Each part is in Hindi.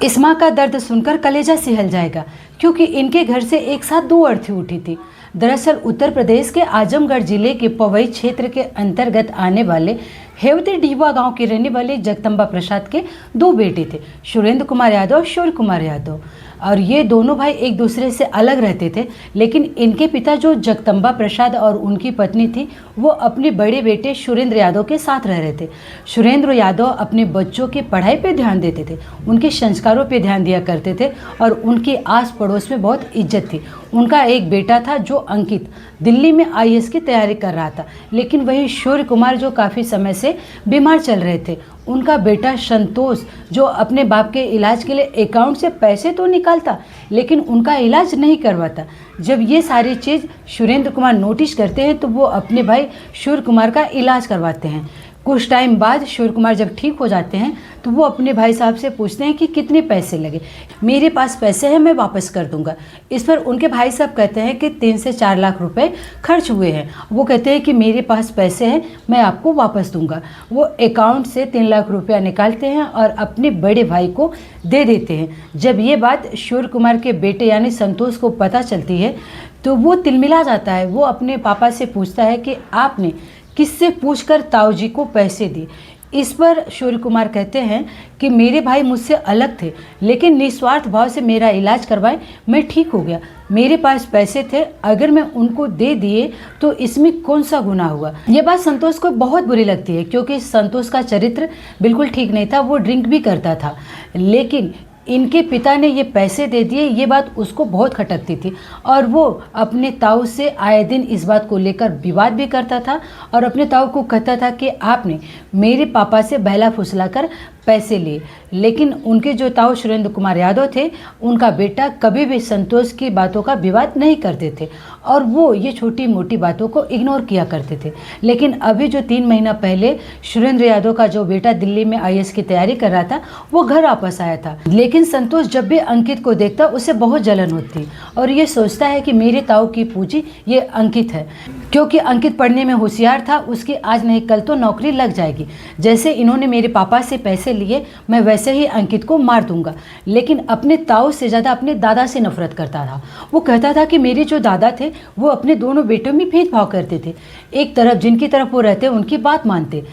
इस माँ का दर्द सुनकर कलेजा सिहल जाएगा, क्योंकि इनके घर से एक साथ दो अर्थी उठी थी। दरअसल उत्तर प्रदेश के आजमगढ़ जिले के पवई क्षेत्र के अंतर्गत आने वाले हेवती डीहवा गांव के रहने वाले जगदम्बा प्रसाद के दो बेटे थे, सुरेंद्र कुमार यादव और शौर्य कुमार यादव। और ये दोनों भाई एक दूसरे से अलग रहते थे, लेकिन इनके पिता जो जगदम्बा प्रसाद और उनकी पत्नी थी, वो अपने बड़े बेटे सुरेंद्र यादव के साथ रह रहे थे। सुरेंद्र यादव अपने बच्चों की पढ़ाई पे ध्यान देते थे, उनके संस्कारों पे ध्यान दिया करते थे और उनकी आस पड़ोस में बहुत इज्जत थी। उनका एक बेटा था जो अंकित, दिल्ली में आईएएस की तैयारी कर रहा था, लेकिन वही शौर्य कुमार जो काफ़ी समय से बीमार चल रहे थे। उनका बेटा संतोष जो अपने बाप के इलाज के लिए अकाउंट से पैसे तो निकालता, लेकिन उनका इलाज नहीं करवाता। जब ये सारी चीज़ सुरेंद्र कुमार नोटिस करते हैं तो वो अपने भाई शौर्य कुमार का इलाज करवाते हैं। कुछ टाइम बाद शौर्य कुमार जब ठीक हो जाते हैं तो वो अपने भाई साहब से पूछते हैं कि कितने पैसे लगे। मेरे पास पैसे हैं, मैं वापस कर दूंगा। इस पर उनके भाई साहब कहते हैं कि 3 से 4 लाख रुपए खर्च हुए हैं। वो कहते हैं कि मेरे पास पैसे हैं, मैं आपको वापस दूंगा। वो अकाउंट से 3 लाख रुपया निकालते हैं और अपने बड़े भाई को दे देते हैं। जब ये बात शौर्य कुमार के बेटे यानी संतोष को पता चलती है तो वो तिलमिला जाता है। वो अपने पापा से पूछता है कि आपने किससे पूछकर ताऊ जी को पैसे दिए। इस पर शौर्य कुमार कहते हैं कि मेरे भाई मुझसे अलग थे, लेकिन निस्वार्थ भाव से मेरा इलाज करवाए, मैं ठीक हो गया। मेरे पास पैसे थे, अगर मैं उनको दे दिए तो इसमें कौन सा गुनाह हुआ। ये बात संतोष को बहुत बुरी लगती है, क्योंकि संतोष का चरित्र बिल्कुल ठीक नहीं था। वो ड्रिंक भी करता था, लेकिन इनके पिता ने ये पैसे दे दिए, ये बात उसको बहुत खटकती थी और वो अपने ताऊ से आए दिन इस बात को लेकर विवाद भी करता था और अपने ताऊ को कहता था कि आपने मेरे पापा से बहला फुसलाकर पैसे लिए। लेकिन उनके जो ताऊ सुरेंद्र कुमार यादव थे, उनका बेटा कभी भी संतोष की बातों का विवाद नहीं करते थे और वो ये छोटी मोटी बातों को इग्नोर किया करते थे। लेकिन अभी जो 3 महीना पहले सुरेंद्र यादव का जो बेटा दिल्ली में आईएएस की तैयारी कर रहा था, वो घर वापस आया था। लेकिन संतोष जब भी अंकित को देखता उसे बहुत जलन होती और ये सोचता है कि मेरे ताऊ की पूंजी ये अंकित है, क्योंकि अंकित पढ़ने में होशियार था, उसकी आज नहीं कल तो नौकरी लग जाएगी। जैसे इन्होंने मेरे पापा से पैसे लिए, मैं वैसे ही अंकित को मार दूंगा। लेकिन अपने ताऊ से ज़्यादा अपने दादा से नफरत करता था। वो कहता था कि मेरे जो दादा थे वो अपने दोनों बेटों में भेदभाव करते थे, एक तरफ जिनकी तरफ वो रहते उनकी बात मानते।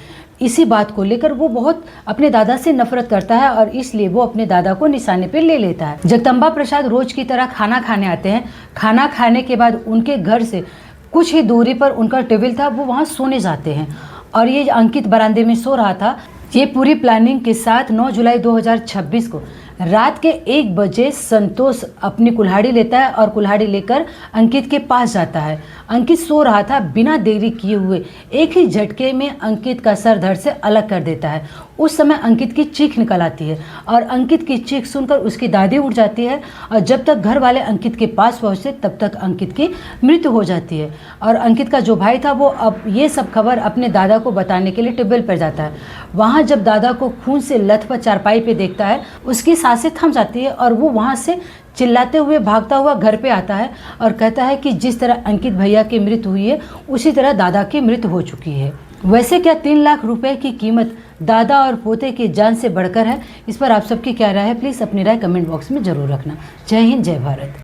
इसी बात को लेकर वो बहुत अपने दादा से नफरत करता है और इसलिए वो अपने दादा को निशाने पर ले लेता है। जगदम्बा प्रसाद रोज की तरह खाना खाने आते हैं। खाना खाने के बाद उनके घर से कुछ ही दूरी पर उनका टेबल था, वो वहाँ सोने जाते हैं और ये अंकित बरामदे में सो रहा था। ये पूरी प्लानिंग के साथ 9 जुलाई 2026 को रात के 1 बजे संतोष अपनी कुल्हाड़ी लेता है और कुल्हाड़ी लेकर अंकित के पास जाता है। अंकित सो रहा था, बिना देरी किए हुए एक ही झटके में अंकित का सर धड़ से अलग कर देता है। उस समय अंकित की चीख निकल आती है और अंकित की चीख सुनकर उसकी दादी उठ जाती है और जब तक घर वाले अंकित के पास पहुँचते तब तक अंकित की मृत्यु हो जाती है। और अंकित का जो भाई था वो अब ये सब खबर अपने दादा को बताने के लिए टेबल पर जाता है। वहाँ जब दादा को खून से लथपथ चारपाई पे देखता है, उसकी सांसें थम जाती है और वो वहाँ से चिल्लाते हुए भागता हुआ घर पे आता है और कहता है कि जिस तरह अंकित भैया की मृत्यु हुई है उसी तरह दादा की मृत्यु हो चुकी है। वैसे क्या 3 लाख रुपए की कीमत दादा और पोते की जान से बढ़कर है? इस पर आप सबकी क्या राय है? प्लीज़ अपनी राय कमेंट बॉक्स में ज़रूर रखना। जय हिंद, जय भारत।